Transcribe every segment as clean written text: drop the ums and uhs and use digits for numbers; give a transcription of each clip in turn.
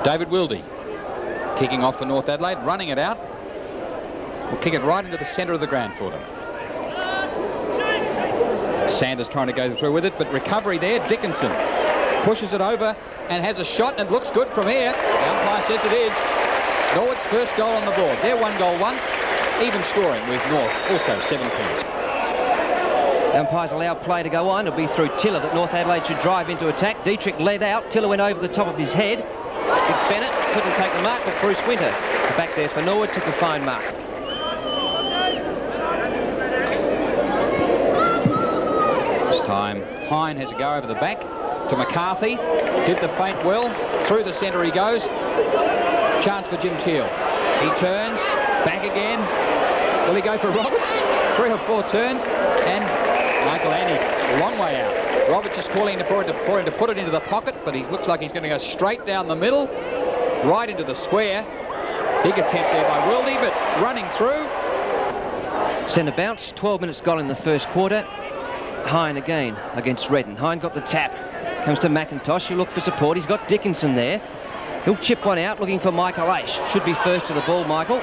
David Wilde kicking off for North Adelaide, running it out. Will kick it right into the centre of the ground for them. Sanders trying to go through with it, but recovery there. Dickinson pushes it over and has a shot, and it looks good from here. The umpire says it is. Norwood's first goal on the board. They're 1-1, even scoring with North, also 7 points. The umpires allow play to go on. It'll be through Tiller that North Adelaide should drive into attack. Dietrich led out. Tiller went over the top of his head. Big Bennett couldn't take the mark, but Bruce Winter, back there for Norwood, took a fine mark. This time, Hine has a go over the back to McCarthy. Did the feint well. Through the centre he goes. Chance for Jim Teal. He turns, back again. Will he go for Roberts? 3 or 4 turns, and Michael Annie, a long way out. Roberts is calling for him to put it into the pocket, but he looks like he's going to go straight down the middle, right into the square. Big attempt there by Wilde, but running through. Centre bounce, 12 minutes gone in the first quarter. Hine again against Redden. Hine got the tap. Comes to McIntosh, he'll look for support. He's got Dickinson there. He'll chip one out, looking for Michael Aish. Should be first to the ball, Michael.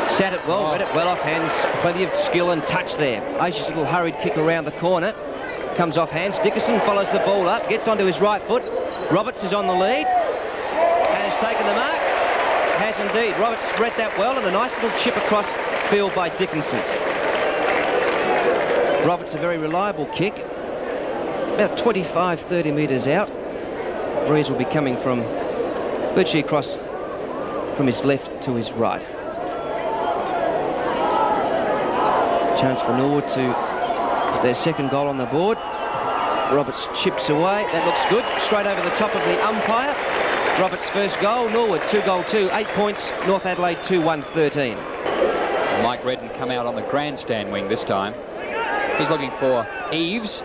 Sat it well, read it well off hands. Plenty of skill and touch there. Aish's little hurried kick around the corner. Comes off hands. Dickinson follows the ball up, gets onto his right foot. Roberts is on the lead. Has taken the mark. Has indeed. Roberts read that well, and a nice little chip across field by Dickinson. Roberts a very reliable kick. About 25-30 metres out. Breeze will be coming from virtually across from his left to his right. Chance for Norwood to put their second goal on the board. Roberts chips away. That looks good. Straight over the top of the umpire. Roberts' first goal. Norwood 2-2, 8 points. North Adelaide 2-1-13. Mike Redden come out on the grandstand wing this time. He's looking for Eves.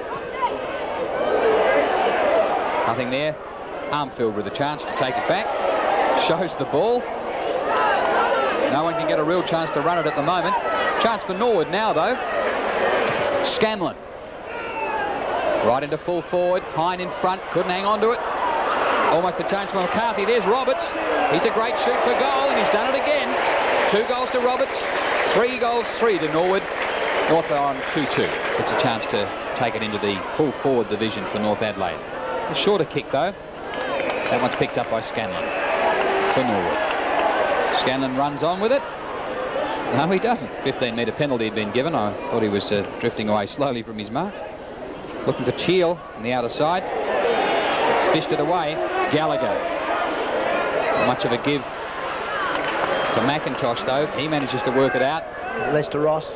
Nothing there. Armfield with a chance to take it back. Shows the ball. No one can get a real chance to run it at the moment. Chance for Norwood now, though. Scanlon. Right into full forward. Hine in front. Couldn't hang on to it. Almost a chance for McCarthy. There's Roberts. He's a great shoot for goal, and he's done it again. 2 goals to Roberts. 3 goals, 3 to Norwood. North are on 2-2. It's a chance to take it into the full forward division for North Adelaide. A shorter kick, though. That one's picked up by Scanlon for Norwood. Scanlon runs on with it. No, he doesn't. 15-metre penalty had been given. I thought he was drifting away slowly from his mark. Looking for Teal on the outer side. It's fished it away. Gallagher. Not much of a give to McIntosh, though. He manages to work it out. Lester Ross.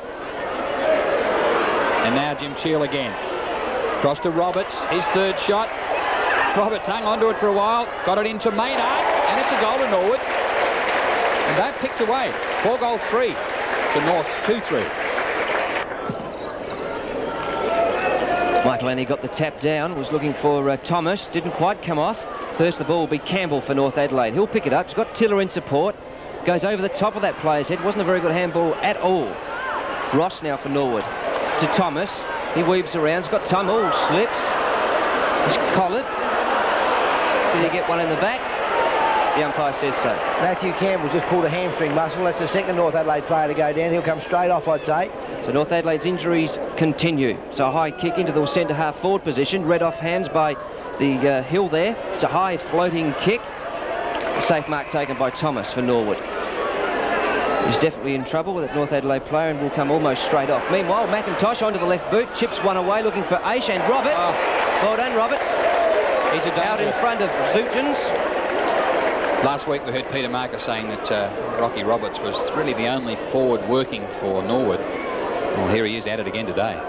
And now Jim Teal again. Cross to Roberts. His third shot. Roberts hung onto it for a while. Got it into Maynard. And it's a goal to Norwood. And they've picked away. 4 goals, 3 to North's 2-3. Michael Annie got the tap down, was looking for Thomas, didn't quite come off. First the ball will be Campbell for North Adelaide. He'll pick it up. He's got Tiller in support. Goes over the top of that player's head. Wasn't a very good handball at all. Ross now for Norwood. To Thomas. He weaves around. He's got time. Oh, slips. He's collared. Did he get one in the back? The umpire says so. Matthew Campbell just pulled a hamstring muscle. That's the second North Adelaide player to go down. He'll come straight off, I'd say. So North Adelaide's injuries continue. So a high kick into the centre half forward position. Read off hands by the Hill there. It's a high floating kick. A safe mark taken by Thomas for Norwood. He's definitely in trouble with that North Adelaide player and will come almost straight off. Meanwhile, McIntosh onto the left boot. Chips one away looking for Aish and Roberts. Oh. Well done, Roberts. He's a out in front of Zutjens. Last week we heard Peter Marker saying that Rocky Roberts was really the only forward working for Norwood. Well, here he is at it again today.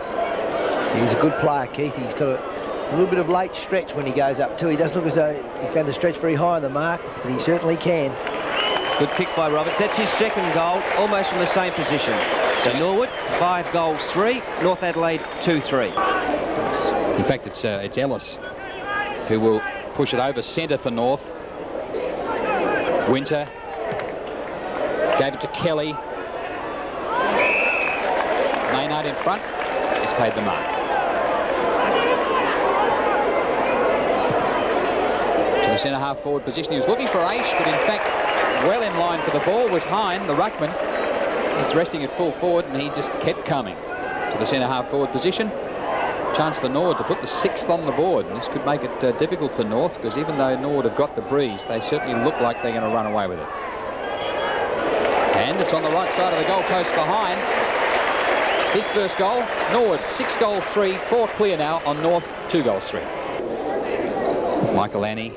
He's a good player, Keith. He's got a little bit of late stretch when he goes up too. He doesn't look as though he's going to stretch very high on the mark, but he certainly can. Good kick by Roberts. That's his second goal, almost from the same position. So Norwood, 5 goals, 3. North Adelaide, 2-3. In fact, it's Ellis who will push it over centre for North. Winter gave it to Kelly. Maynard in front. He's paid the mark. To The centre-half forward position. He was looking for Aish, but in fact, well in line for the ball was Hine, the ruckman. He's resting at full forward, and he just kept coming to the centre-half forward position. Chance for Norwood to put the 6th on the board, and this could make it difficult for North, because even though Norwood have got the breeze, they certainly look like they're going to run away with it. And it's on the right side of the goal post for Hine. His first goal. Norwood 6 goals 3, 4 clear now on North 2 goals 3. Michael Annie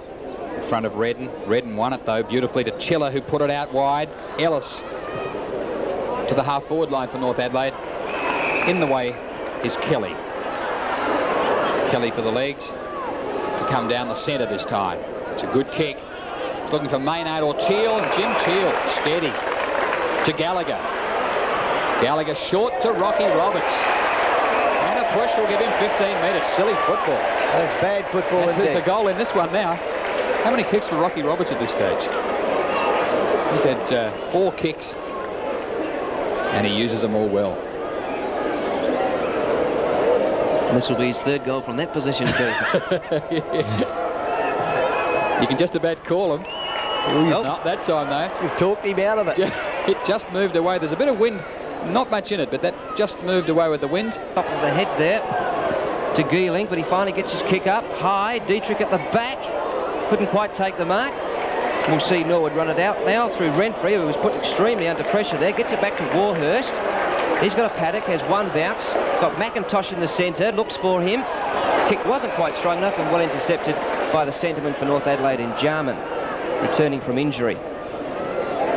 in front of Redden. Redden won it though beautifully to Chiller, who put it out wide. Ellis to the half forward line for North Adelaide. In the way is Kelly. Kelly for the legs to come down the centre this time. It's a good kick. It's looking for Maynard or Teal, and Jim Teal steady to Gallagher. Gallagher short to Rocky Roberts. And a push will give him 15 metres. Silly football. That's bad football. There's a goal in this one now. How many kicks for Rocky Roberts at this stage? He's had 4 kicks, and he uses them all well. And this will be his 3rd goal from that position too. You can just about call him. Not that time though. You've talked him out of it. It just moved away. There's a bit of wind, not much in it, but that just moved away with the wind. Top of the head there to Geeling, but he finally gets his kick up high. Dietrich at the back, couldn't quite take the mark. We'll see Norwood run it out now through Renfrey, who was put extremely under pressure there. Gets it back to Warhurst. He's got a paddock, has 1 bounce. Got McIntosh in the centre, looks for him. Kick wasn't quite strong enough and well intercepted by the centreman for North Adelaide in Jarman, returning from injury.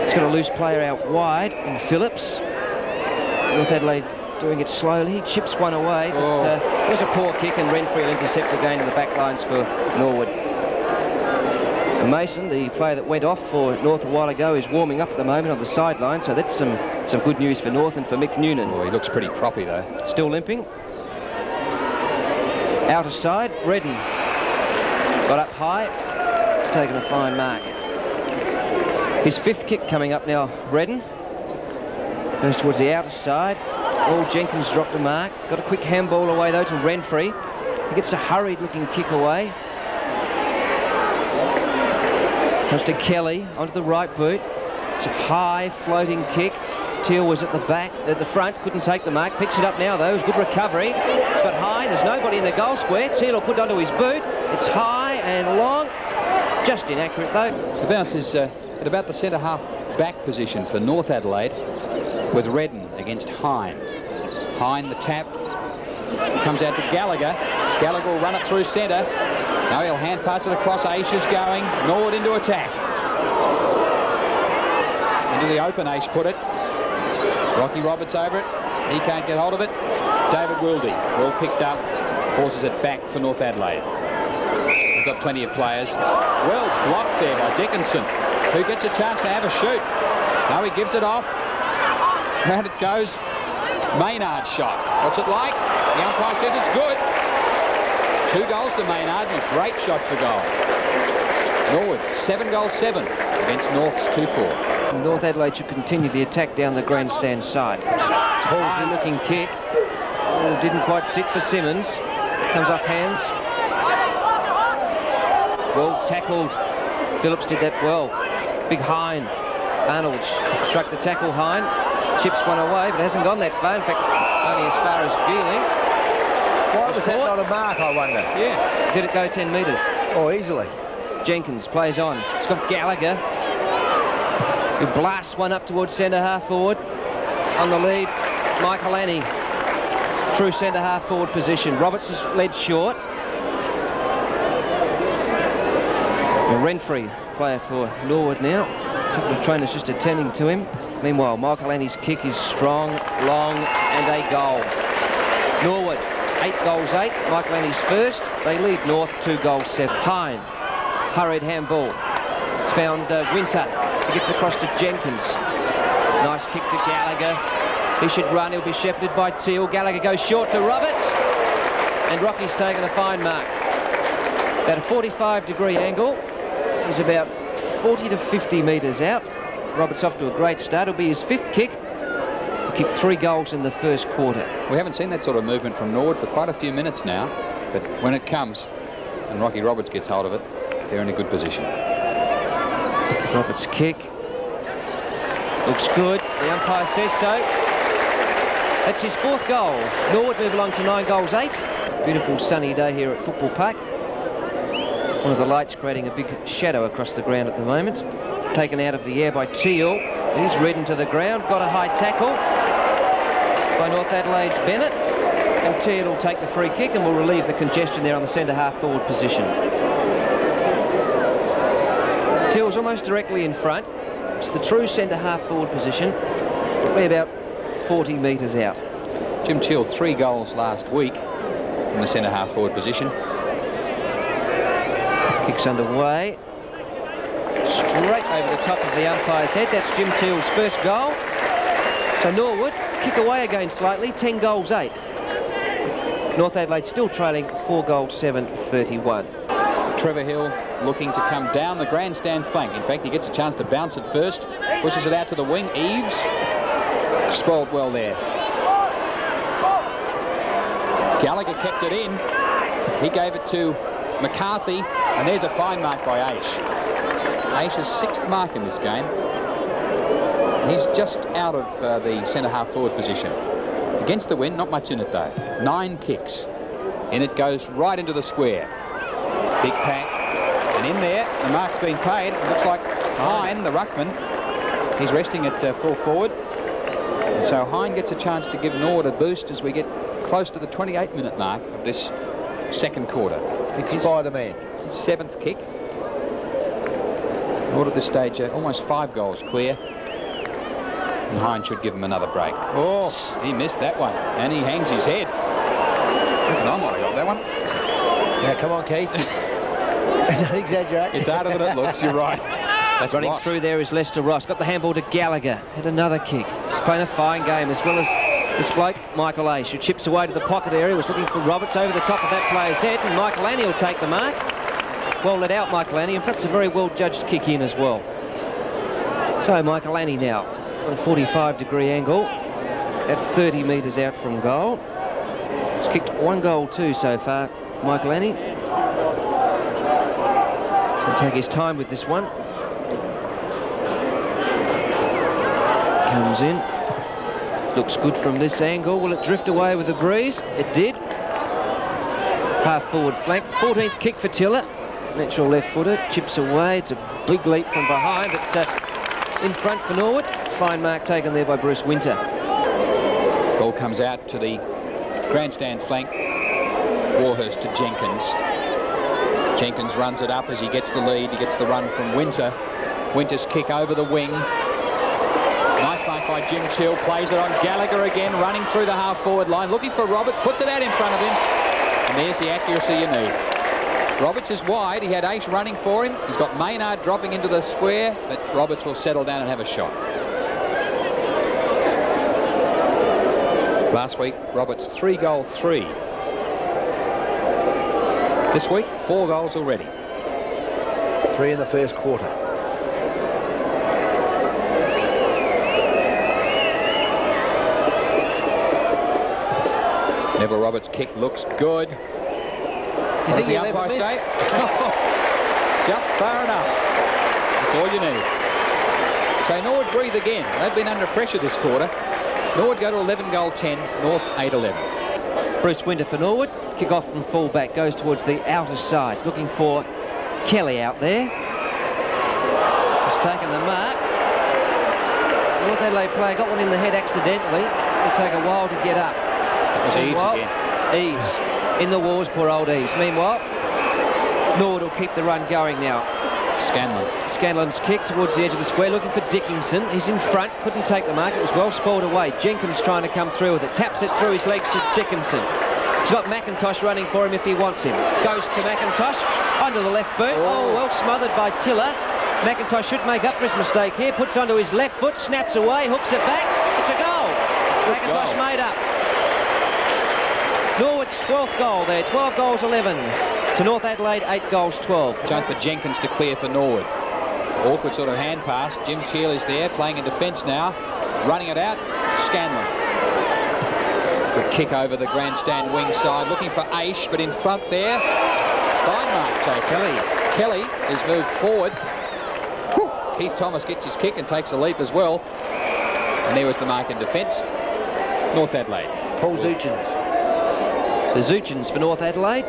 He's got a loose player out wide in Phillips. North Adelaide doing it slowly, chips one away, but there's a poor kick, and Renfrey will intercept again in the back lines for Norwood. And Mason, the player that went off for North a while ago, is warming up at the moment on the sideline, so that's some good news for North and for Mick Noonan. Oh, he looks pretty proppy though. Still limping. Outer side, Redden got up high. He's taken a fine mark. His 5th kick coming up now, Redden. Goes towards the outer side. Oh, Jenkins dropped a mark. Got a quick handball away though to Renfrey. He gets a hurried looking kick away. Comes to Kelly onto the right boot. It's a high floating kick. Teal was at the back, at the front, couldn't take the mark. Picks it up now though. It's good recovery. It's got high. There's nobody in the goal square. Teal will put it onto his boot. It's high and long. Just inaccurate though. The bounce is at about the centre half back position for North Adelaide, with Redden against Hine. Hine the tap. Comes out to Gallagher. Gallagher will run it through centre. Now he'll hand pass it across. Aish is going. Norwood into attack. Into the open, Aish put it. Rocky Roberts over it. He can't get hold of it. David Wildy, well picked up, forces it back for North Adelaide. They've got plenty of players. Well blocked there by Dickinson, who gets a chance to have a shoot. Now he gives it off. Round it goes. Maynard's shot. What's it like? The umpire says it's good. 2 goals to Maynard, and a great shot for goal. Norwood 7 goals 7 against North's 2-4. North Adelaide should continue the attack down the grandstand side. It's a high looking kick. Oh, didn't quite sit for Simmons. Comes off hands. Well tackled. Phillips did that well. Big Hine. Arnold struck the tackle. Hine chips one away, but hasn't gone that far. In fact, only as far as Geeling. Why was that not a mark, I wonder? Yeah. Did it go 10 metres? Oh, easily. Jenkins plays on. It's got Gallagher, who blasts one up towards centre half forward. On the lead, Michael Annie. True centre half forward position. Roberts is led short. Renfrey, player for Norwood now. A couple of trainers just attending to him. Meanwhile, Michael Annie's kick is strong, long, and a goal. Norwood, 8 goals 8. Michael Annie's first. They lead North 2 goals 7. Hine, hurried handball. It's found Winter. He gets across to Jenkins. Nice kick to Gallagher. He should run. He'll be shepherded by Teal. Gallagher goes short to Roberts. And Rocky's taken a fine mark. About a 45-degree angle. He's about 40 to 50 metres out. Roberts off to a great start. It'll be his 5th kick. He kicked 3 goals in the first quarter. We haven't seen that sort of movement from Norwood for quite a few minutes now, but when it comes and Rocky Roberts gets hold of it, they're in a good position. Roberts' kick. Looks good. The umpire says so. That's his 4th goal. Norwood move along to 9 goals 8. Beautiful sunny day here at Football Park. One of the lights creating a big shadow across the ground at the moment. Taken out of the air by Teal. He's ridden to the ground. Got a high tackle by North Adelaide's Bennett. And Teal will take the free kick and will relieve the congestion there on the centre half forward position. Teal's almost directly in front. It's the true centre half forward position. Probably about 40 metres out. Jim Teal, 3 goals last week from the centre half forward position. Kicks underway. Straight over the top of the umpire's head. That's Jim Teal's 1st goal. So Norwood kick away again slightly. 10 goals 8. North Adelaide still trailing 4 goals 7, 31. Trevor Hill looking to come down the grandstand flank. In fact, he gets a chance to bounce it first. Pushes it out to the wing. Eves spoiled well there. Gallagher kept it in. He gave it to McCarthy, and there's a fine mark by Aish. Aish's 6th mark in this game. He's just out of the centre half forward position. Against the wind, not much in it though. 9 kicks. And it goes right into the square. Big pack. And in there, the mark's been paid. It looks like Hine, the ruckman, he's resting at full forward. And so Hine gets a chance to give Norwood a boost as we get close to the 28-minute mark of this 2nd quarter. It's Spider-Man. 7th kick. Norwood at this stage almost 5 goals clear. And Hine should give him another break. Oh, he missed that one. And he hangs his head. I might have got that one. Yeah, come on, Keith. Don't exaggerate. It's harder than it looks, you're right. That's running Ross. through there is Lester Ross. Got the handball to Gallagher. Had another kick. He's playing a fine game, as well as this bloke, Michael Aish, who chips away to the pocket area. Was looking for Roberts over the top of that player's head, and Michael Annie will take the mark. Well let out, Michael Annie, and perhaps a very well-judged kick in as well. So Michael Annie now on a 45-degree angle. That's 30 metres out from goal. He's kicked 1 goal 2 so far, Michael Annie. He'll take his time with this one. Comes in. Looks good from this angle. Will it drift away with the breeze? It did. Half forward flank. 14th kick for Tiller. Natural left footer. Chips away. It's a big leap from behind, but in front for Norwood. Fine mark taken there by Bruce Winter. Ball comes out to the grandstand flank. Warhurst to Jenkins. Jenkins runs it up as he gets the lead. He gets the run from Winter. Winter's kick over the wing. Nice mark by Jim Teal. Plays it on Gallagher again, running through the half-forward line, looking for Roberts, puts it out in front of him. And there's the accuracy you need. Roberts is wide. He had Aish running for him. He's got Maynard dropping into the square, but Roberts will settle down and have a shot. Last week, Roberts 3 goal 3. This week, 4 goals already. 3 in the 1st quarter. Neville Roberts' kick looks good. What does the umpire say? Just far enough. That's all you need. So Norwood breathe again. They've been under pressure this quarter. Norwood go to 11 goal 10, North 8-11. Bruce Winter for Norwood. Kick off from full-back, goes towards the outer side, looking for Kelly out there. He's taken the mark. North Adelaide player got one in the head accidentally. It'll take a while to get up. That was Eves again. Eves in the walls, poor old Eves. Meanwhile, Norwood will keep the run going now. Scanlon's kick towards the edge of the square, looking for Dickinson. He's in front, couldn't take the mark. It was well spoiled away. Jenkins trying to come through with it. Taps it through his legs to Dickinson. He's got McIntosh running for him if he wants him. Goes to McIntosh, under the left boot. Oh, well smothered by Tiller. McIntosh should make up for his mistake here. Puts onto his left foot, snaps away, hooks it back. It's a goal. McIntosh made up. Norwood's 12th goal there. 12 goals 11. To North Adelaide, 8 goals 12. Chance for Jenkins to clear for Norwood. Awkward sort of hand pass. Jim Teal is there, playing in defence now. Running it out, Scanlon. Good kick over the grandstand wing side, looking for Aish, but in front there. Fine mark, Jay Kelly. Kelly is moved forward. Keith Thomas gets his kick and takes a leap as well. And there was the mark in defence. North Adelaide. Paul Zuchens. So Zuchens for North Adelaide.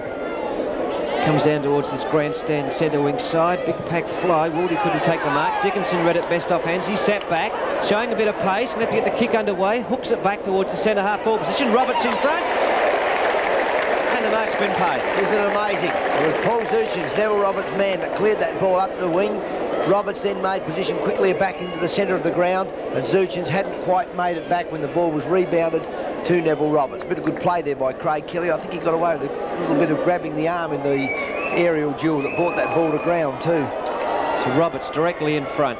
Comes down towards this grandstand centre wing side. Big pack fly. Wooldy couldn't take the mark. Dickinson read it best off hands. He sat back, showing a bit of pace. Going to have to get the kick underway. Hooks it back towards the centre half forward position. Roberts in front. And the mark's been paid. Isn't it amazing? It was Paul Zuchens, Neville Roberts' man, that cleared that ball up the wing. Roberts then made position quickly back into the centre of the ground, and Zuchens hadn't quite made it back when the ball was rebounded to Neville Roberts. Bit of good play there by Craig Kelly. I think he got away with a little bit of grabbing the arm in the aerial duel that brought that ball to ground too. So Roberts directly in front.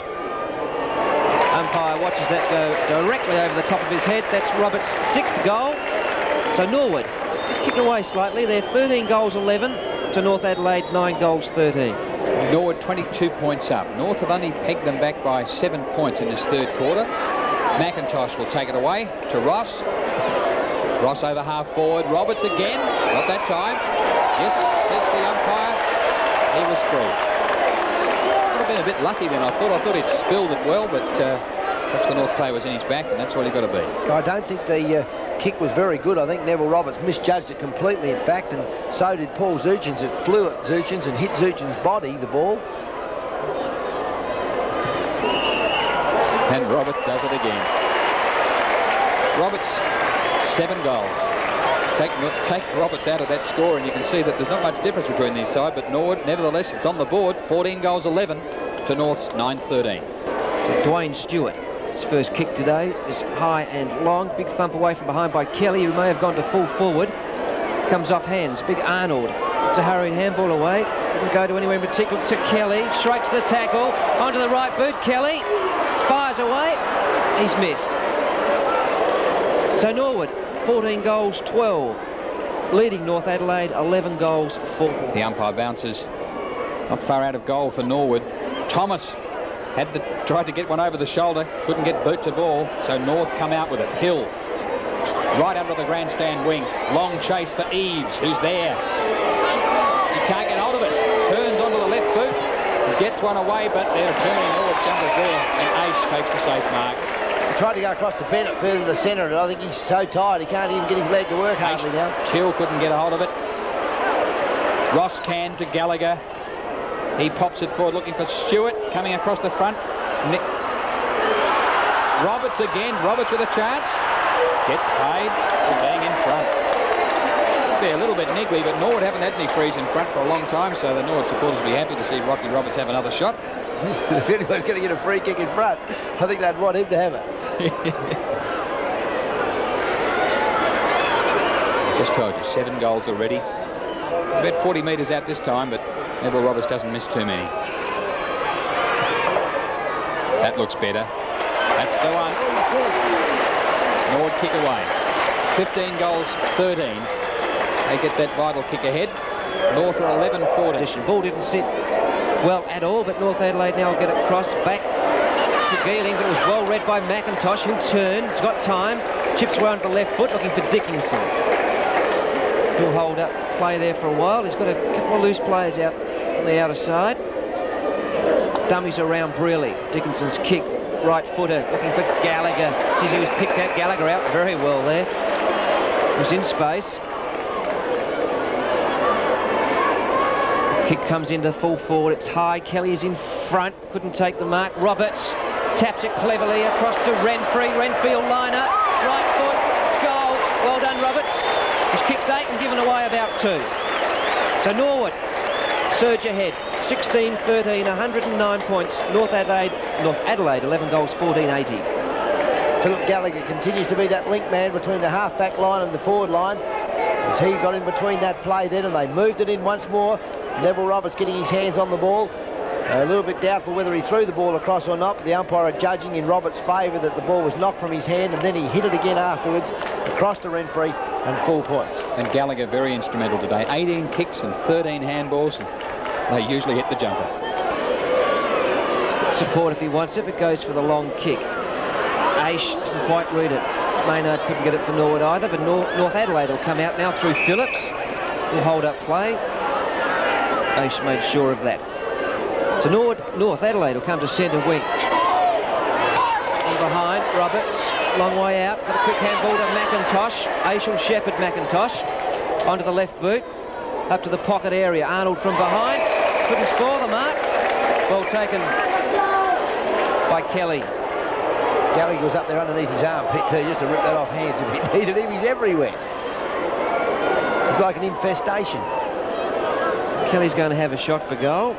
Umpire watches that go directly over the top of his head. That's Roberts' 6th goal. So Norwood just kick away slightly. They're 13 goals 11 to North Adelaide 9 goals 13. Norwood 22 points up. North have only pegged them back by 7 points in this third quarter. McIntosh will take it away to Ross. Ross over half forward. Roberts again. Not that time. Yes, says the umpire. He was free. Would have been a bit lucky then, I thought. I thought he'd spilled it well, but perhaps the North player was in his back, and that's all he got to be. I don't think the kick was very good. I think Neville Roberts misjudged it completely, in fact, and so did Paul Zuchens. It flew at Zuchens and hit Zuchens' body, the ball. And Roberts does it again. Roberts, 7 goals. Take Roberts out of that score and you can see that there's not much difference between these sides, but Norwood, nevertheless, it's on the board. 14 goals 11 to North's 9-13. Dwayne Stewart, his first kick today, is high and long. Big thump away from behind by Kelly, who may have gone to full forward. Comes off hands. Big Arnold. It's a hurried handball away. Didn't go to anywhere in particular. To Kelly. Strikes the tackle. Onto the right boot. Kelly fires away. He's missed. So Norwood, 14 goals 12. Leading North Adelaide, 11 goals 4. The umpire bounces not far out of goal for Norwood. Thomas tried to get one over the shoulder, couldn't get boot to ball, so North come out with it. Hill, right under the grandstand wing. Long chase for Eves, who's there. He can't get hold of it. Turns onto the left boot, gets one away, but they're turning Norwood jumpers there, and Aish takes the safe mark. He tried to go across to Bennett further to the centre, and I think he's so tired he can't even get his leg to work hardly now. Till couldn't get a hold of it. Ross can to Gallagher. He pops it forward looking for Stewart, coming across the front. Roberts again. Roberts with a chance. Gets paid for being in front. Be a little bit niggly, but Norwood haven't had any frees in front for a long time, so the Norwood supporters will be happy to see Rocky Roberts have another shot. If anyone's going to get a free kick in front, I think they'd want him to have it. Just told you, 7 goals already. It's about 40 metres out this time, but Neville Roberts doesn't miss too many. That looks better. That's the one. Norwood kick away. 15 goals 13. They get that vital kick ahead. North are 11-14. Ball didn't sit well at all, but North Adelaide now will get it crossed back to Geeling, but it was well read by McIntosh, who'll turn. He's got time. Chips around the left foot, looking for Dickinson. He'll hold up play there for a while. He's got a couple of loose players out on the outer side. Dummies around Brearley. Dickinson's kick, right footer, looking for Gallagher. Geez, he was picked out. Gallagher out very well there. He was in space. Kick comes into full forward. It's high. Kelly is in front. Couldn't take the mark. Roberts taps it cleverly across to Renfrey. Renfield line up. Right foot. Goal. Well done, Roberts. He's kicked 8 and given away about 2. So Norwood surge ahead. 16-13, 109 points. North Adelaide 11 goals, 14-80. Philip Gallagher continues to be that link man between the half-back line and the forward line. As he got in between that play then, and they moved it in once more. Neville Roberts getting his hands on the ball. A little bit doubtful whether he threw the ball across or not, but the umpire judging in Roberts' favour that the ball was knocked from his hand, and then he hit it again afterwards, across to Renfrey, and full points. And Gallagher very instrumental today. 18 kicks and 13 handballs, and they usually hit the jumper. Support if he wants it, but goes for the long kick. Aish didn't quite read it. Maynard couldn't get it for Norwood either, but North Adelaide will come out now through Phillips. He'll hold up play. Aish made sure of that. So North Adelaide will come to centre wing. On behind, Roberts, long way out. Got a quick handball to McIntosh. Aishel shepherd McIntosh onto the left boot. Up to the pocket area. Arnold from behind. Couldn't spoil the mark. Well taken by Kelly. Gallagher was up there underneath his armpit too, just to rip that off hands if he needed him. He's everywhere. It's like an infestation. Kelly's going to have a shot for goal.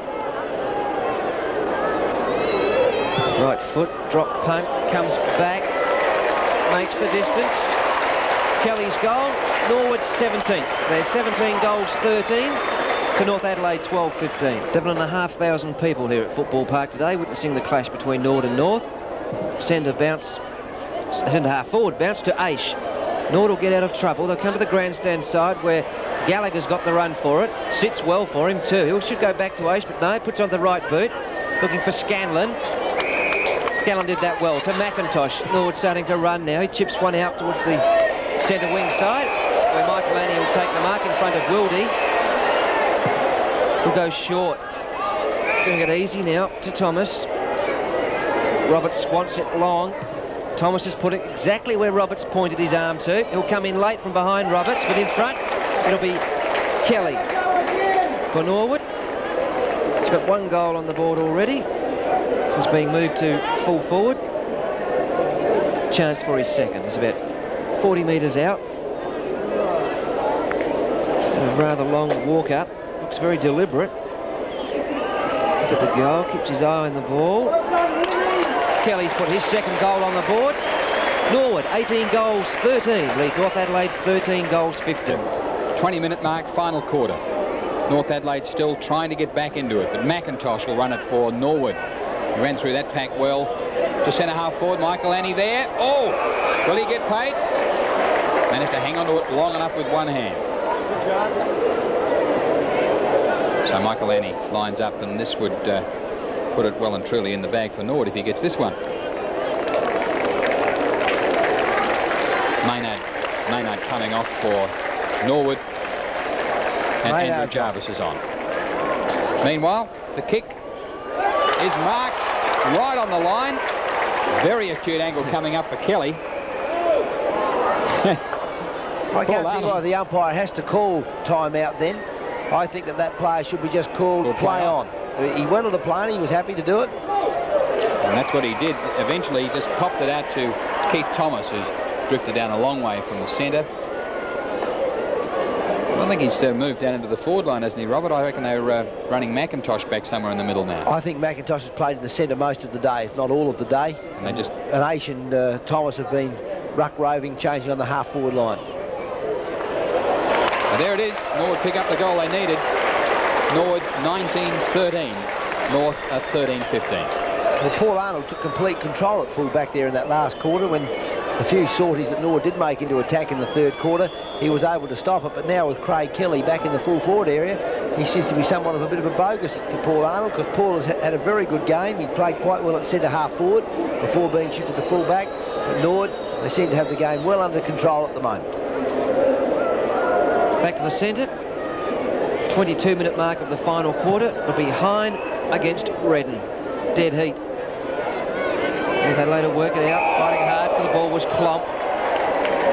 Right foot, drop punt, comes back, makes the distance. Kelly's goal, Norwood's 17th. They're 17 goals, 13 to North Adelaide 12-15. 7,500 people here at Football Park today witnessing the clash between Norwood and North. Centre half forward bounce to Aish. Norwood will get out of trouble. They'll come to the grandstand side where Gallagher's got the run for it. Sits well for him too. He should go back to Aish, but no, puts on the right boot. Looking for Scanlon. Scanlon did that well to McIntosh. Norwood starting to run now. He chips one out towards the centre wing side where Michael Annie will take the mark in front of Wildy. He'll go short. Doing it easy now to Thomas. Roberts wants it long. Thomas has put it exactly where Roberts pointed his arm to. He'll come in late from behind Roberts, but in front it'll be Kelly for Norwood. He's got one goal on the board already since being moved to full forward. Chance for his second. He's about 40 metres out. A rather long walk up. Looks very deliberate. Look at the goal. Keeps his eye on the ball. Kelly's put his second goal on the board. Norwood, 18 goals, 13. Lead North Adelaide, 13 goals, 15. 20-minute mark, final quarter. North Adelaide still trying to get back into it, but McIntosh will run it for Norwood. He ran through that pack well. To centre half forward, Michael Annie there. Oh, will he get paid? Managed to hang on to it long enough with one hand. So Michael Annie lines up, and this would put it well and truly in the bag for Norwood if he gets this one. Maynard coming off for Norwood, and Andrew Jarvis is on. Meanwhile, the kick is marked right on the line. Very acute angle coming up for Kelly. I can't see why the umpire has to call timeout then. I think that player should be just called play on. He wanted to play and he was happy to do it. And that's what he did. Eventually, he just popped it out to Keith Thomas, who's drifted down a long way from the centre. I think he's moved down into the forward line, hasn't he, Robert? I reckon they're running McIntosh back somewhere in the middle now. I think McIntosh has played in the centre most of the day, if not all of the day. And they just... And Aish and Thomas have been ruck-roving, changing on the half-forward line. So there it is. Norwood pick up the goal they needed. Norwood 19-13. North 13-15. Well, Paul Arnold took complete control at full back there in that last quarter when the few sorties that Norwood did make into attack in the third quarter, he was able to stop it. But now with Craig Kelly back in the full forward area, he seems to be somewhat of a bit of a bogus to Paul Arnold, because Paul has had a very good game. He played quite well at centre half forward before being shifted to full back. But Norwood, they seem to have the game well under control at the moment. Back to the centre. 22-minute mark of the final quarter. It'll be Hine against Redden. Dead heat. North Adelaide will work it out, fighting hard for the ball was Klomp.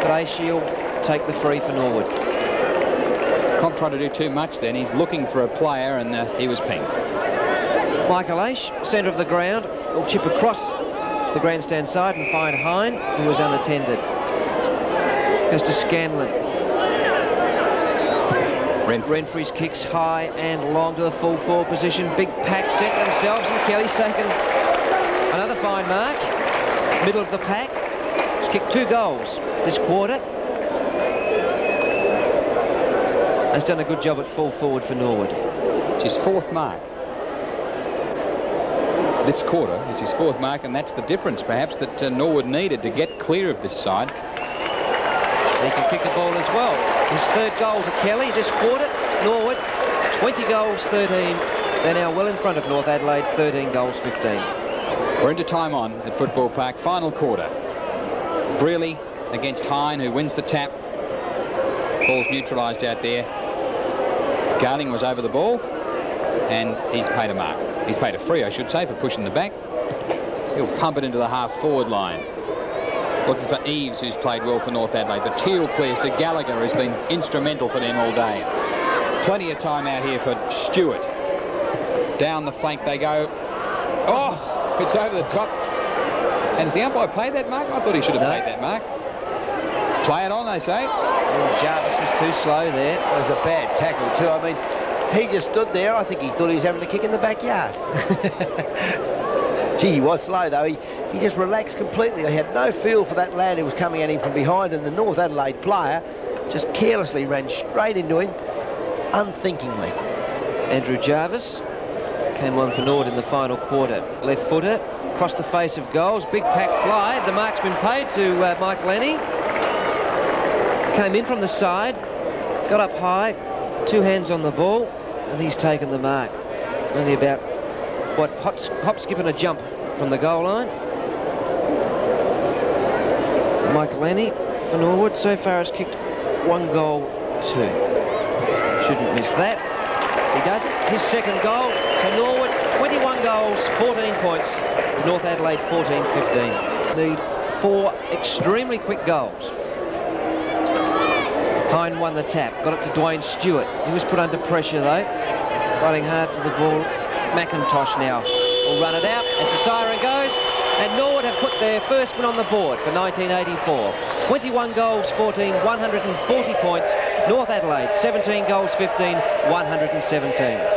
But Aish will take the free for Norwood. Can't try to do too much then. He's looking for a player, and he was pinged. Michael Aish, centre of the ground, will chip across to the grandstand side and find Hine, who was unattended. Goes to Scanlon. Renfrey's kicks high and long to the full forward position. Big pack set themselves, and Kelly's taken another fine mark. Middle of the pack. He's kicked 2 goals this quarter. Has done a good job at full forward for Norwood. It's his 4th mark. This quarter is his 4th mark, and that's the difference perhaps that Norwood needed to get clear of this side. He can kick the ball as well. His 3rd goal to Kelly this quarter. Norwood, 20 goals, 13. They're now well in front of North Adelaide, 13 goals, 15. We're into time on at Football Park, final quarter. Brearley against Hine, who wins the tap. Ball's neutralised out there. Garling was over the ball. and he's paid a mark. He's paid a free, I should say, for pushing the back. He'll pump it into the half-forward line. Looking for Eves, who's played well for North Adelaide. The teal clears to Gallagher, who's been instrumental for them all day. Plenty of time out here for Stewart. Down the flank they go. Oh, it's over the top. And has the umpire played that mark? I thought he should have played that mark. Play it on, they say. And Jarvis was too slow there. That was a bad tackle too. I mean, he just stood there. I think he thought he was having a kick in the backyard. Gee, he was slow though. He just relaxed completely. He had no feel for that lad who was coming at him from behind, and the North Adelaide player just carelessly ran straight into him, unthinkingly. Andrew Jarvis came on for Norwood in the final quarter. Left footer, across the face of goals, big pack fly. The mark's been paid to Mike Lenny. Came in from the side, got up high, 2 hands on the ball, and he's taken the mark. Only about, what, hop, skip and a jump from the goal line. Mike Lenny for Norwood so far has kicked 1 goal, 2. Shouldn't miss that. He does it. His second goal to Norwood. 21 goals, 14 points. North Adelaide 14-15. Need 4 extremely quick goals. Hine won the tap. Got it to Dwayne Stewart. He was put under pressure though. Fighting hard for the ball. McIntosh now will run it out as the siren goes. And Norwood have put their first win on the board for 1984. 21 goals, 14, 140 points. North Adelaide, 17 goals, 15, 117.